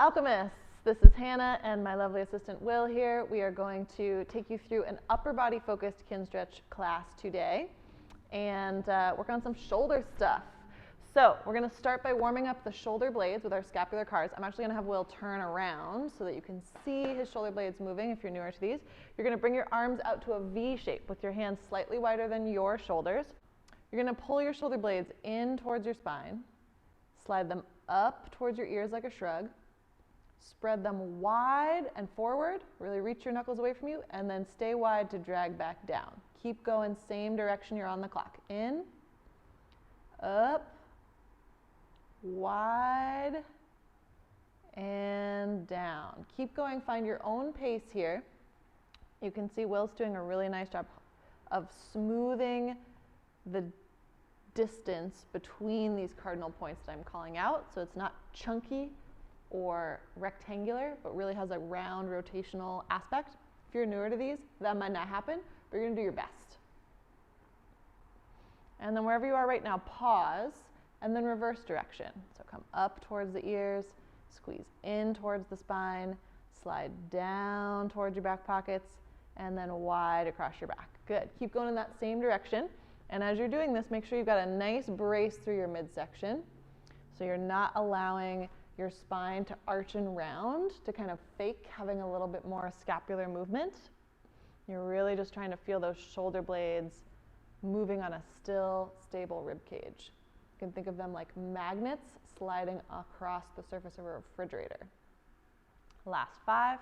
Alchemists. This is Hannah and my lovely assistant Will here. We are going to take you through an upper body focused Kinstretch class today and work on some shoulder stuff. So we're going to start by warming up the shoulder blades with our scapular CARs. I'm actually going to have Will turn around so that you can see his shoulder blades moving if you're newer to these. You're going to bring your arms out to a V shape with your hands slightly wider than your shoulders. You're going to pull your shoulder blades in towards your spine, slide them up towards your ears like a shrug, spread them wide and forward, really reach your knuckles away from you, and then stay wide to drag back down. Keep going, same direction you're on the clock. In, up, wide, and down. Keep going, find your own pace here. You can see Will's doing a really nice job of smoothing the distance between these cardinal points that I'm calling out, so it's not chunky or rectangular, but really has a round rotational aspect. If you're newer to these, that might not happen, but you're gonna do your best. And then wherever you are right now, pause, and then reverse direction. So come up towards the ears, squeeze in towards the spine, slide down towards your back pockets, and then wide across your back. Good, keep going in that same direction. And as you're doing this, make sure you've got a nice brace through your midsection, so you're not allowing your spine to arch and round to kind of fake having a little bit more scapular movement. You're really just trying to feel those shoulder blades moving on a still, stable rib cage. You can think of them like magnets sliding across the surface of a refrigerator. Last 5,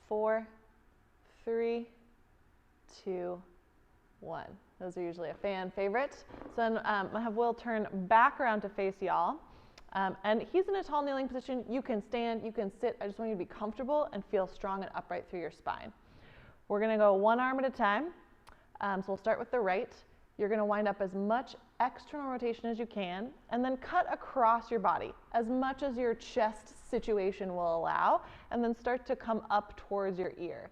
4, 3, 2, 1. Those are usually a fan favorite. So then I have Will turn back around to face y'all. And he's in a tall kneeling position. You can stand, you can sit. I just want you to be comfortable and feel strong and upright through your spine. We're gonna go one arm at a time. So we'll start with the right. You're gonna wind up as much external rotation as you can, and then cut across your body as much as your chest situation will allow, and then start to come up towards your ear,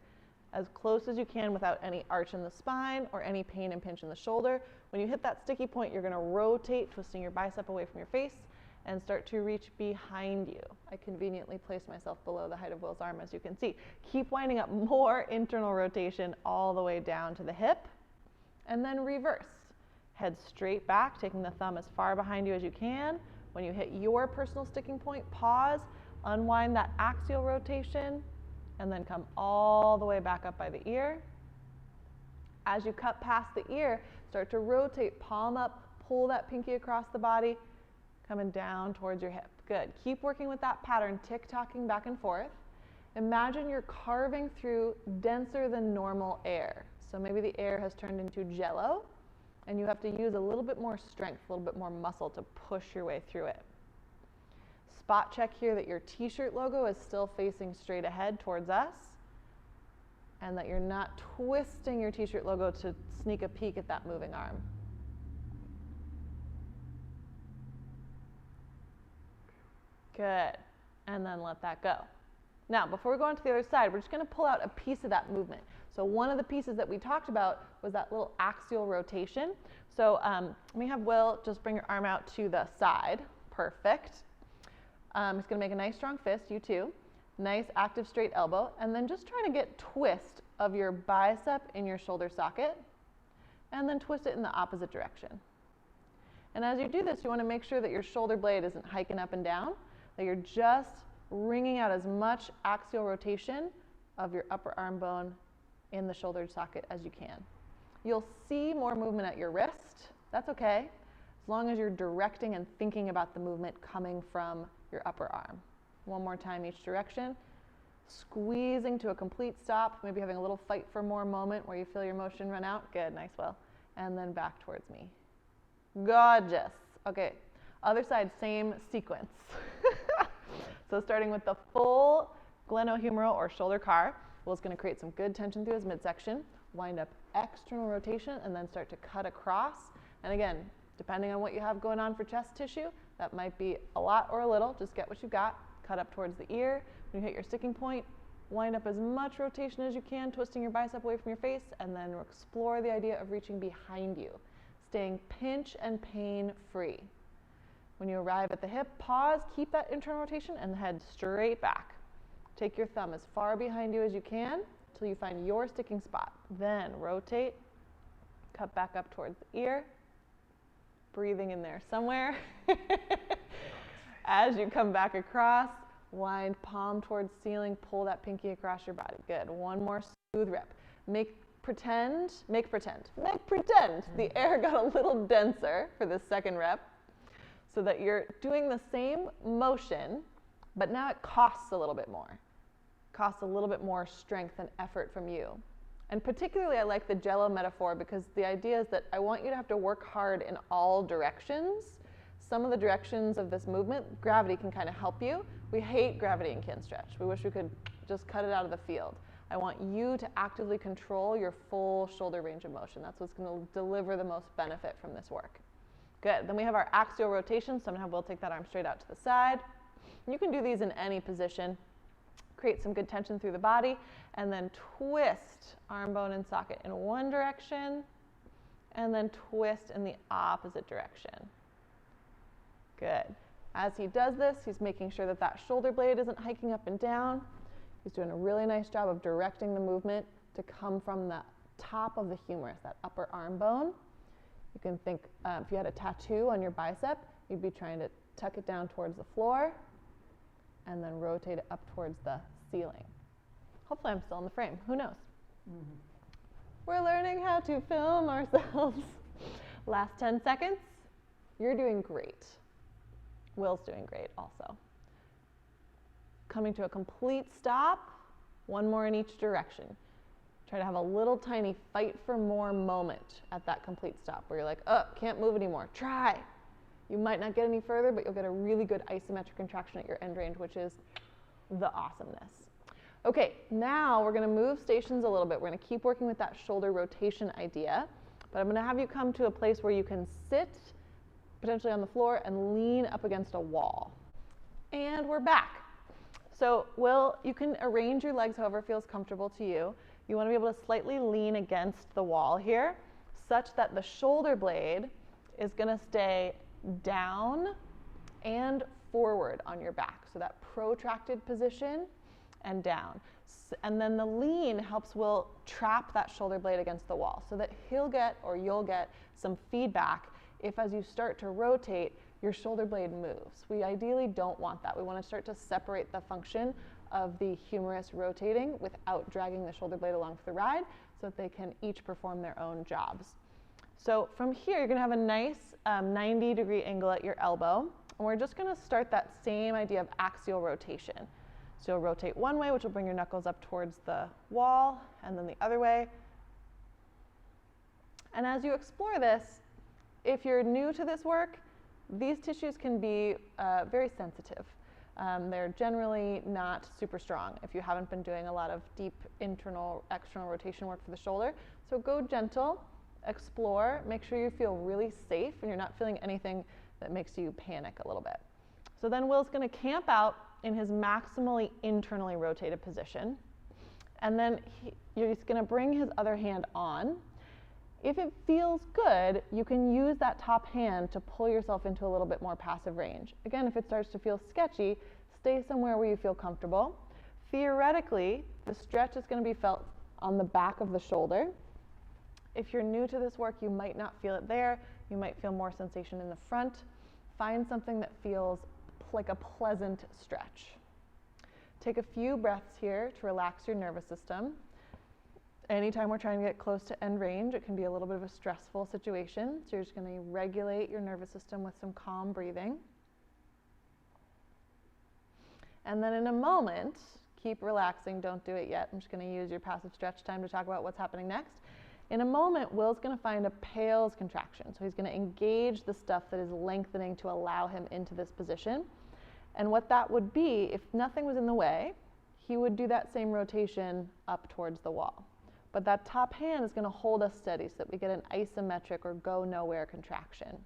as close as you can without any arch in the spine or any pain and pinch in the shoulder. When you hit that sticky point, you're gonna rotate, twisting your bicep away from your face, and start to reach behind you. I conveniently placed myself below the height of Will's arm, as you can see. Keep winding up more internal rotation all the way down to the hip, and then reverse. Head straight back, taking the thumb as far behind you as you can. When you hit your personal sticking point, pause, unwind that axial rotation, and then come all the way back up by the ear. As you cut past the ear, start to rotate, palm up, pull that pinky across the body, coming down towards your hip. Good. Keep working with that pattern, tick-tocking back and forth. Imagine you're carving through denser than normal air. So maybe the air has turned into jello, and you have to use a little bit more strength, a little bit more muscle to push your way through it. Spot check here that your t-shirt logo is still facing straight ahead towards us, and that you're not twisting your t-shirt logo to sneak a peek at that moving arm. Good, and then let that go. Now, before we go on to the other side, we're just gonna pull out a piece of that movement. So one of the pieces that we talked about was that little axial rotation. So let me have Will just bring your arm out to the side. Perfect. He's gonna make a nice strong fist, you too. Nice active straight elbow, and then just try to get twist of your bicep in your shoulder socket, and then twist it in the opposite direction. And as you do this, you wanna make sure that your shoulder blade isn't hiking up and down, that you're just wringing out as much axial rotation of your upper arm bone in the shoulder socket as you can. You'll see more movement at your wrist. That's okay, as long as you're directing and thinking about the movement coming from your upper arm. One more time each direction. Squeezing to a complete stop, maybe having a little fight for more moment where you feel your motion run out. Good, nice, Will. And then back towards me. Gorgeous. Okay, other side, same sequence. So starting with the full glenohumeral or shoulder CAR, Will's gonna create some good tension through his midsection, wind up external rotation, and then start to cut across. And again, depending on what you have going on for chest tissue, that might be a lot or a little. Just get what you've got. Cut up towards the ear. When you hit your sticking point, wind up as much rotation as you can, twisting your bicep away from your face, and then explore the idea of reaching behind you, staying pinch and pain free. When you arrive at the hip, pause, keep that internal rotation, and head straight back. Take your thumb as far behind you as you can until you find your sticking spot. Then rotate, cut back up towards the ear, breathing in there somewhere. As you come back across, wind palm towards ceiling, pull that pinky across your body. Good. One more smooth rep. Make pretend the air got a little denser for this second rep so that you're doing the same motion, but now it costs a little bit more. Costs a little bit more strength and effort from you. And particularly I like the Jell-O metaphor because the idea is that I want you to have to work hard in all directions. Some of the directions of this movement, gravity can kind of help you. We hate gravity in Kinstretch. We wish we could just cut it out of the field. I want you to actively control your full shoulder range of motion. That's what's going to deliver the most benefit from this work. Good. Then we have our axial rotation. Somehow we'll take that arm straight out to the side. You can do these in any position. Create some good tension through the body, and then twist arm bone and socket in one direction, and then twist in the opposite direction. Good. As he does this, he's making sure that that shoulder blade isn't hiking up and down. He's doing a really nice job of directing the movement to come from the top of the humerus, that upper arm bone. You can think if you had a tattoo on your bicep, you'd be trying to tuck it down towards the floor and then rotate it up towards the ceiling. Hopefully I'm still in the frame. Who knows? Mm-hmm. We're learning how to film ourselves. Last 10 seconds. You're doing great. Will's doing great also. Coming to a complete stop. One more in each direction. Try to have a little tiny fight for more moment at that complete stop where you're like, oh, can't move anymore. Try. You might not get any further, but you'll get a really good isometric contraction at your end range, which is the awesomeness. Okay, now we're going to move stations a little bit. We're going to keep working with that shoulder rotation idea, but I'm going to have you come to a place where you can sit potentially on the floor and lean up against a wall. And we're back. So Will, you can arrange your legs however feels comfortable to you. You want to be able to slightly lean against the wall here such that the shoulder blade is going to stay down and forward on your back. So that protracted position and down. And then the lean helps Will trap that shoulder blade against the wall so that he'll get or you'll get some feedback if as you start to rotate, your shoulder blade moves. We ideally don't want that. We want to start to separate the function of the humerus rotating without dragging the shoulder blade along for the ride so that they can each perform their own jobs. So from here, you're going to have a nice 90-degree angle at your elbow. And we're just going to start that same idea of axial rotation. So you'll rotate one way, which will bring your knuckles up towards the wall, and then the other way. And as you explore this, if you're new to this work, these tissues can be very sensitive. They're generally not super strong if you haven't been doing a lot of deep internal, external rotation work for the shoulder. So go gentle, explore, make sure you feel really safe and you're not feeling anything that makes you panic a little bit. So then Will's going to camp out in his maximally internally rotated position. And then he's going to bring his other hand on. If it feels good, you can use that top hand to pull yourself into a little bit more passive range. Again, if it starts to feel sketchy, stay somewhere where you feel comfortable. Theoretically, the stretch is going to be felt on the back of the shoulder. If you're new to this work, you might not feel it there. You might feel more sensation in the front. Find something that feels like a pleasant stretch. Take a few breaths here to relax your nervous system. Anytime we're trying to get close to end range, it can be a little bit of a stressful situation. So you're just going to regulate your nervous system with some calm breathing. And then in a moment, keep relaxing, don't do it yet. I'm just going to use your passive stretch time to talk about what's happening next. In a moment, Will's going to find a pales contraction. So he's going to engage the stuff that is lengthening to allow him into this position. And what that would be, if nothing was in the way, he would do that same rotation up towards the wall. But that top hand is going to hold us steady so that we get an isometric or go nowhere contraction.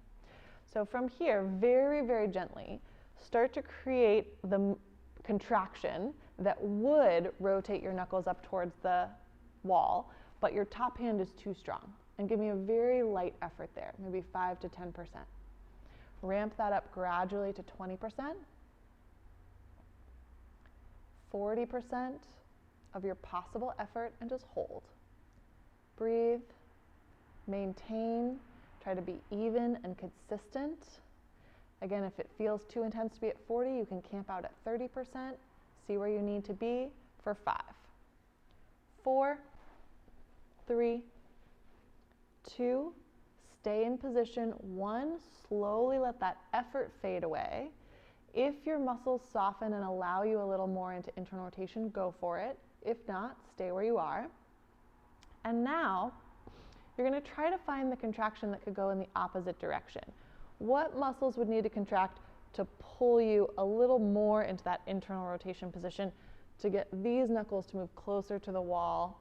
So from here, very, very gently, start to create the contraction that would rotate your knuckles up towards the wall, but your top hand is too strong. And give me a very light effort there, maybe 5 to 10%. Ramp that up gradually to 20%, 40% of your possible effort, and just hold. Breathe, maintain, try to be even and consistent. Again, if it feels too intense to be at 40, you can camp out at 30%, see where you need to be for 5, 4, 3, 2, stay in position. 1, slowly let that effort fade away. If your muscles soften and allow you a little more into internal rotation, go for it. If not, stay where you are. And now, you're going to try to find the contraction that could go in the opposite direction. What muscles would need to contract to pull you a little more into that internal rotation position to get these knuckles to move closer to the wall?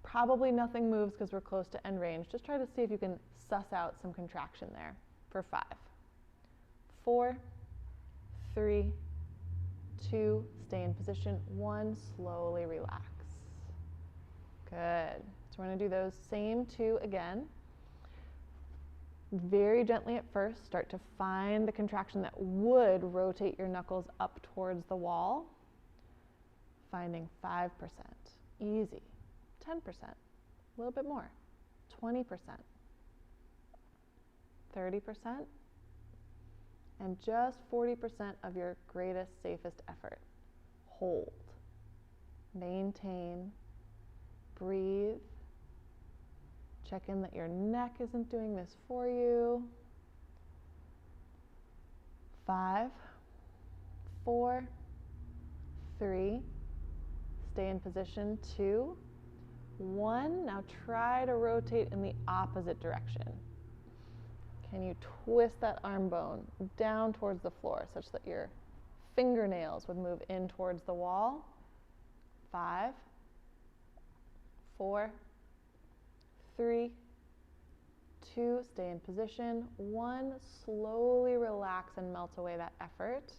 Probably nothing moves because we're close to end range. Just try to see if you can suss out some contraction there for 5, 4, 3, 2, stay in position. 1, slowly relax. Good. So we're going to do those same 2 again. Very gently at first, start to find the contraction that would rotate your knuckles up towards the wall. Finding 5%, easy. 10%, a little bit more. 20%, 30%, and just 40% of your greatest, safest effort. Hold, maintain, breathe. Check in that your neck isn't doing this for you. 5, 4, 3, stay in position. 2, 1, now try to rotate in the opposite direction. Can you twist that arm bone down towards the floor such that your fingernails would move in towards the wall? 5, 4, 3, 2, stay in position. 1, slowly relax and melt away that effort.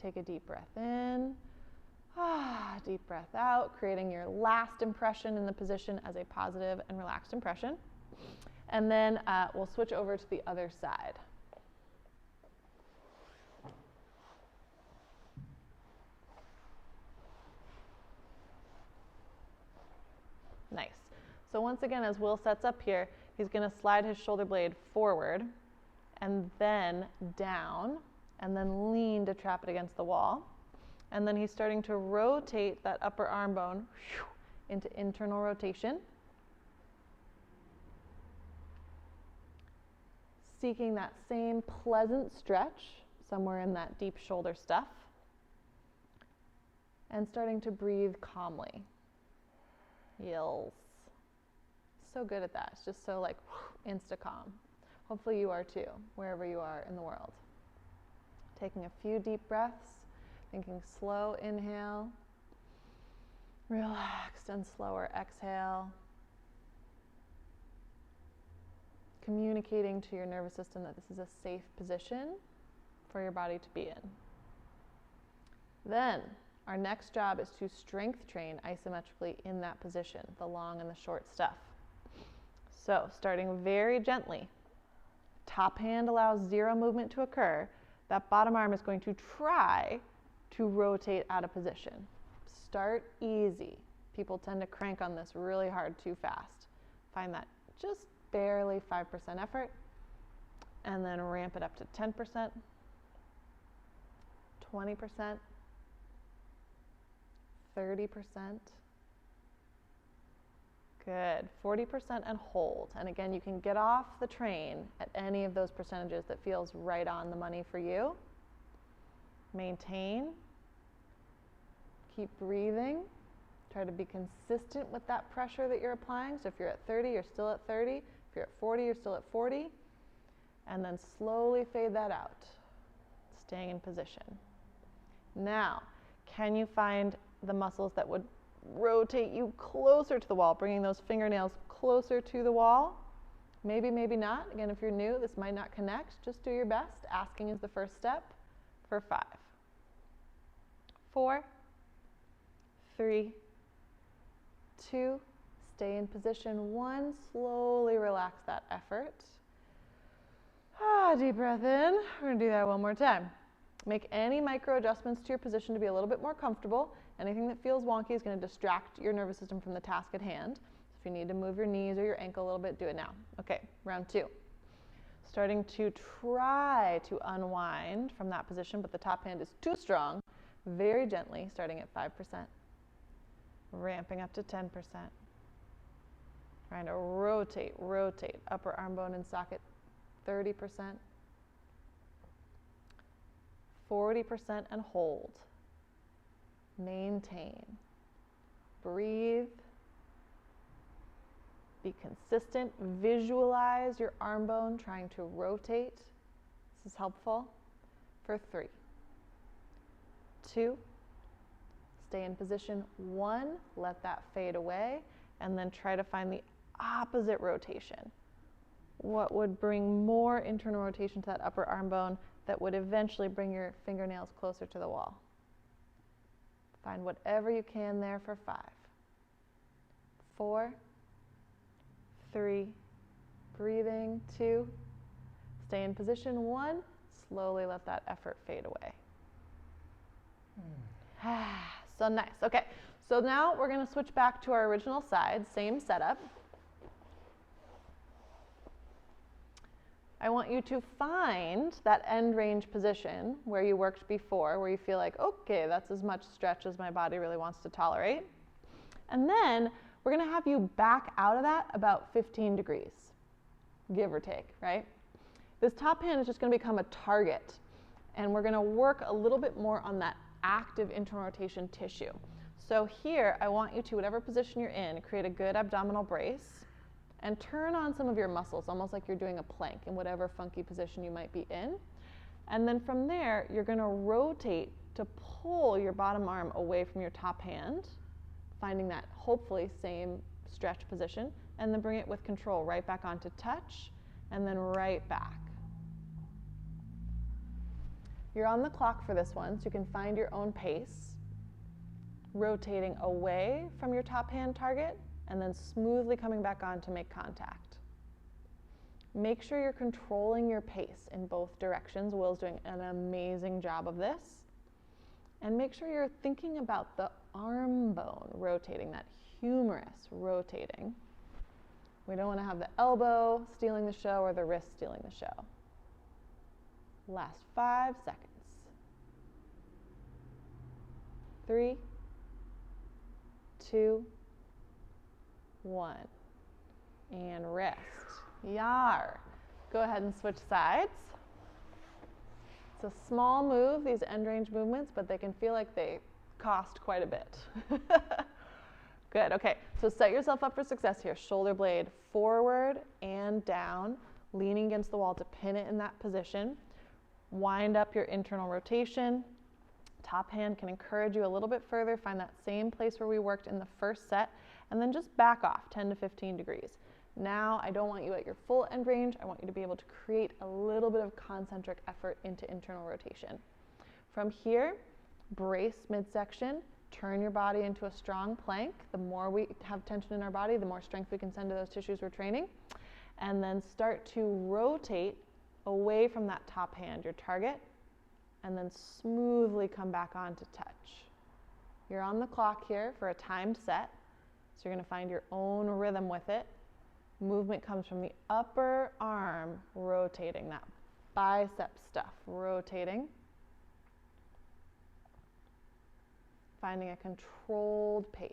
Take a deep breath in. Deep breath out, creating your last impression in the position as a positive and relaxed impression. And then we'll switch over to the other side. Nice. So once again, as Will sets up here, he's going to slide his shoulder blade forward and then down and then lean to trap it against the wall. And then he's starting to rotate that upper arm bone into internal rotation, seeking that same pleasant stretch somewhere in that deep shoulder stuff, and starting to breathe calmly. Yills. So good at that. It's just so like insta-calm. Hopefully you are too, wherever you are in the world. Taking a few deep breaths. Thinking slow inhale, relaxed and slower exhale. Communicating to your nervous system that this is a safe position for your body to be in. Then, our next job is to strength train isometrically in that position, the long and the short stuff. So, starting very gently, top hand allows 0 movement to occur. That bottom arm is going to try to rotate out of position. Start easy. People tend to crank on this really hard too fast. Find that just barely 5% effort, and then ramp it up to 10%, 20%, 30%. Good. 40% and hold. And again, you can get off the train at any of those percentages that feels right on the money for you. Maintain. Keep breathing. Try to be consistent with that pressure that you're applying. So if you're at 30, you're still at 30. If you're at 40, you're still at 40. And then slowly fade that out, staying in position. Now, can you find the muscles that would rotate you closer to the wall, bringing those fingernails closer to the wall? Maybe, maybe not. Again, if you're new, this might not connect. Just do your best. Asking is the first step for 5, 4, 3, 2, stay in position. 1, slowly relax that effort. Deep breath in. We're going to do that one more time. Make any micro adjustments to your position to be a little bit more comfortable. Anything that feels wonky is going to distract your nervous system from the task at hand. So if you need to move your knees or your ankle a little bit, do it now. Okay, round 2. Starting to try to unwind from that position, but the top hand is too strong. Very gently, starting at 5%. Ramping up to 10%. Trying to rotate, upper arm bone and socket 30%. 40% and hold. Maintain. Breathe. Be consistent. Visualize your arm bone trying to rotate. This is helpful. For 3, 2, stay in position. 1, let that fade away, and then try to find the opposite rotation. What would bring more internal rotation to that upper arm bone that would eventually bring your fingernails closer to the wall? Find whatever you can there for 5, 4, 3, breathing, 2, stay in position. 1, slowly let that effort fade away. So nice. Okay, so now we're going to switch back to our original side, same setup. I want you to find that end range position where you worked before, where you feel like, okay, that's as much stretch as my body really wants to tolerate. And then we're going to have you back out of that about 15 degrees, give or take, right? This top hand is just going to become a target, and we're going to work a little bit more on that active internal rotation tissue. So here, I want you to, whatever position you're in, create a good abdominal brace and turn on some of your muscles, almost like you're doing a plank in whatever funky position you might be in. And then from there, you're going to rotate to pull your bottom arm away from your top hand, finding that hopefully same stretch position, and then bring it with control right back onto touch, and then right back. You're on the clock for this one, so you can find your own pace, rotating away from your top hand target, and then smoothly coming back on to make contact. Make sure you're controlling your pace in both directions. Will's doing an amazing job of this. And make sure you're thinking about the arm bone rotating, that humerus rotating. We don't want to have the elbow stealing the show or the wrist stealing the show. Last 5 seconds. 3, 2, 1, and rest. Yar. Go ahead and switch sides. It's a small move, these end range movements, but they can feel like they cost quite a bit. Good, okay, so set yourself up for success here. Shoulder blade forward and down, leaning against the wall to pin it in that position. Wind up your internal rotation. Top hand can encourage you a little bit further. Find that same place where we worked in the first set, and then just back off 10 to 15 degrees. Now, I don't want you at your full end range. I want you to be able to create a little bit of concentric effort into internal rotation. From here, brace midsection, turn your body into a strong plank. The more we have tension in our body, the more strength we can send to those tissues we're training. And then start to rotate away from that top hand, your target, and then smoothly come back on to touch. You're on the clock here for a timed set, so you're going to find your own rhythm with it. Movement comes from the upper arm rotating, that bicep stuff rotating. Finding a controlled pace.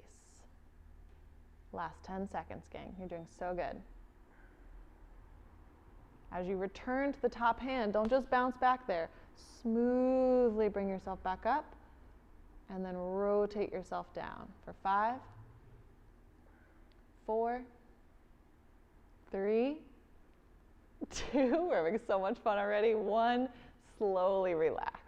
Last 10 seconds, gang. You're doing so good. As you return to the top hand, don't just bounce back there. Smoothly bring yourself back up and then rotate yourself down for 5, 4, 3, 2, we're having so much fun already, 1, slowly relax.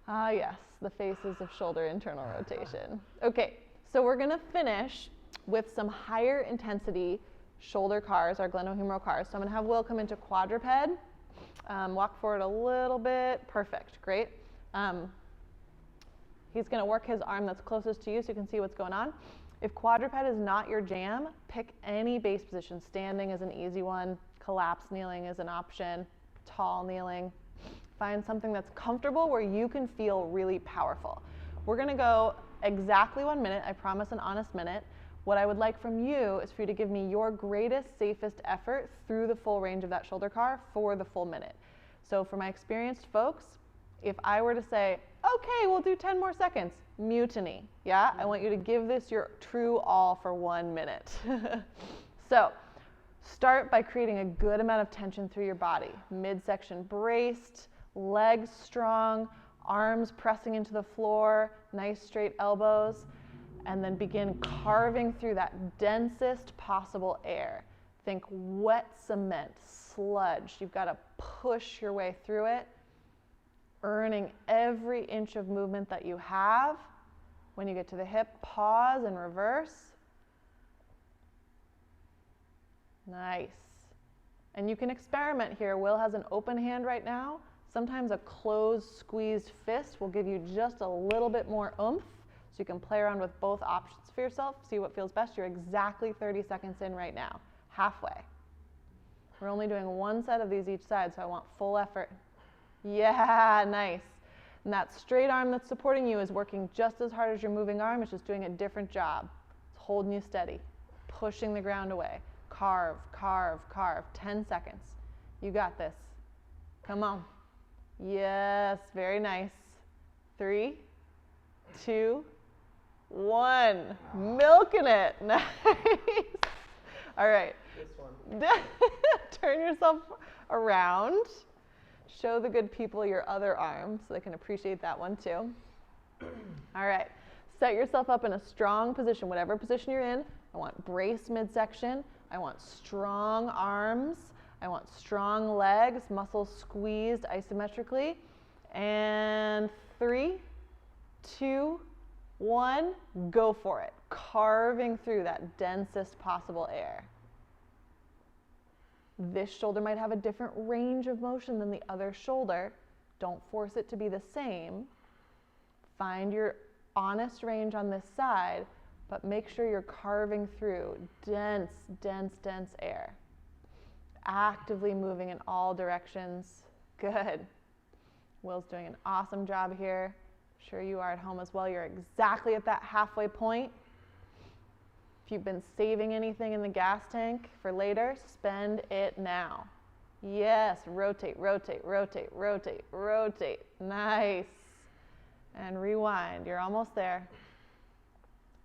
Ah yes, the faces of shoulder internal rotation. Okay, so we're gonna finish with some higher intensity shoulder CARs, our glenohumeral CARs. So I'm gonna have Will come into quadruped, walk forward a little bit, perfect, great. He's gonna work his arm that's closest to you so you can see what's going on. If quadruped is not your jam, pick any base position. Standing is an easy one, Collapse kneeling is an option, tall kneeling. Find something that's comfortable where you can feel really powerful. We're gonna go exactly 1 minute, I promise an honest minute. What I would like from you is for you to give me your greatest, safest effort through the full range of that shoulder car for the full minute. So for my experienced folks, if I were to say, okay, we'll do 10 more seconds, mutiny, yeah? I want you to give this your true all for 1 minute. So start by creating a good amount of tension through your body. Midsection braced, legs strong, arms pressing into the floor, nice straight elbows, and then begin carving through that densest possible air. Think wet cement, sludge. You've got to push your way through it, earning every inch of movement that you have. When you get to the hip, pause and reverse. Nice. And you can experiment here. Will has an open hand right now. Sometimes a closed, squeezed fist will give you just a little bit more oomph. So you can play around with both options for yourself, see what feels best. You're exactly 30 seconds in right now, halfway. We're only doing 1 set of these each side, so I want full effort. Yeah, nice. And that straight arm that's supporting you is working just as hard as your moving arm. It's just doing a different job. It's holding you steady, pushing the ground away. Carve, carve, carve. 10 seconds. You got this. Come on. Yes, very nice. 3, 2, 1. Milking it. Nice. All right. This one. Turn yourself around. Show the good people your other arm so they can appreciate that one too. All right. Set yourself up in a strong position, whatever position you're in. I want braced midsection. I want strong arms. I want strong legs, muscles squeezed isometrically. And 3, 2, 1, go for it. Carving through that densest possible air. This shoulder might have a different range of motion than the other shoulder. Don't force it to be the same. Find your honest range on this side, but make sure you're carving through dense, dense, dense air. Actively moving in all directions. Good. Will's doing an awesome job here. Sure you are at home as well. You're exactly at that halfway point. If you've been saving anything in the gas tank for later, spend it now. Yes, rotate, rotate, rotate, rotate, rotate. Nice. And rewind. You're almost there.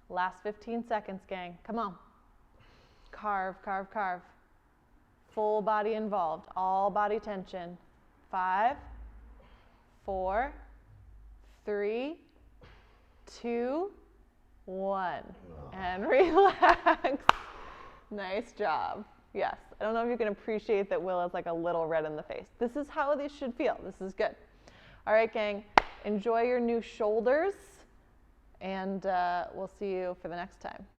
Last 15 seconds, gang. Come on. Carve, carve, carve. Full body involved. All body tension. 5, 4, 3, 2, 1. And relax. Nice job. Yes. I don't know if you can appreciate that Will is like a little red in the face. This is how these should feel. This is good. All right, gang. Enjoy your new shoulders. And we'll see you for the next time.